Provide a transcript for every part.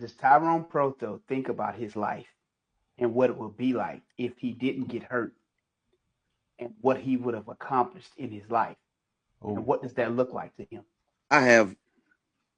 Does Tyrone Prothro think about his life and what it would be like if he didn't get hurt and what he would have accomplished in his life? And Oh, what does that look like to him? I have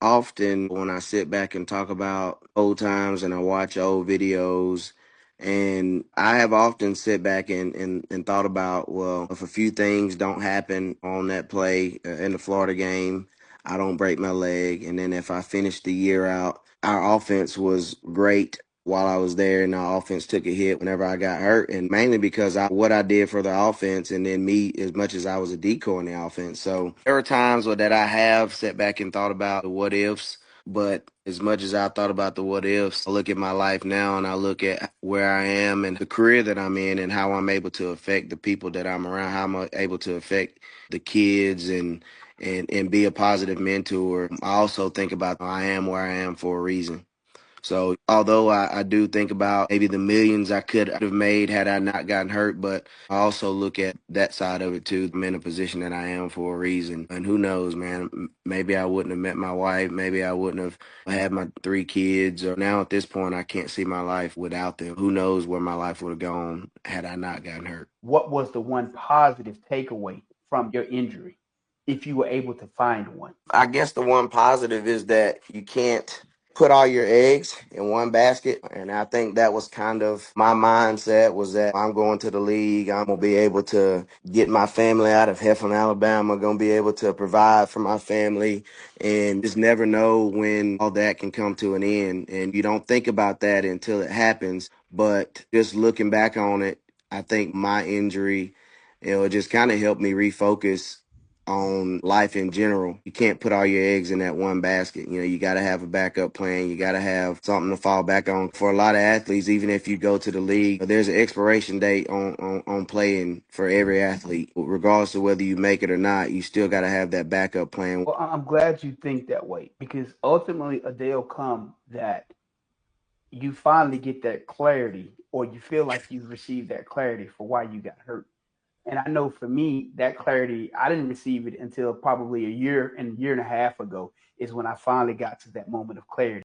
often, when I sit back and talk about old times and I watch old videos, and I have often sit back and thought about, well, if a few things don't happen on that play in the Florida game, I don't break my leg. And then if I finish the year out, our offense was great while I was there, and our offense took a hit whenever I got hurt, and mainly because what I did for the offense, and then me as much as I was a decoy in the offense. So there are times that I have sat back and thought about the what ifs, but as much as I thought about the what ifs, I look at my life now and I look at where I am and the career that I'm in and how I'm able to affect the people that I'm around, how I'm able to affect the kids and be a positive mentor. I also think about I am where I am for a reason. So although I do think about maybe the millions I could have made had I not gotten hurt, but I also look at that side of it too. I'm in a position that I am for a reason. And who knows, man, maybe I wouldn't have met my wife. Maybe I wouldn't have had my three kids. Or now at this point, I can't see my life without them. Who knows where my life would have gone had I not gotten hurt. What was the one positive takeaway from your injury, if you were able to find one? I guess the one positive is that you can't put all your eggs in one basket. And I think that was kind of my mindset, was that I'm going to the league. I'm going to be able to get my family out of Heflin, Alabama. Going to be able to provide for my family and just never know when all that can come to an end. And you don't think about that until it happens. But just looking back on it, I think my injury, it just kind of helped me refocus on life in general. You can't put all your eggs in that one basket. You got to have a backup plan. You got to have something to fall back on. For a lot of athletes, even if you go to the league, there's an expiration date on playing for every athlete. Regardless of whether you make it or not, you still got to have that backup plan. Well, I'm glad you think that way because ultimately a day will come that you finally get that clarity or you feel like you've received that clarity for why you got hurt. And I know for me, that clarity, I didn't receive it until probably a year and a half ago is when I finally got to that moment of clarity.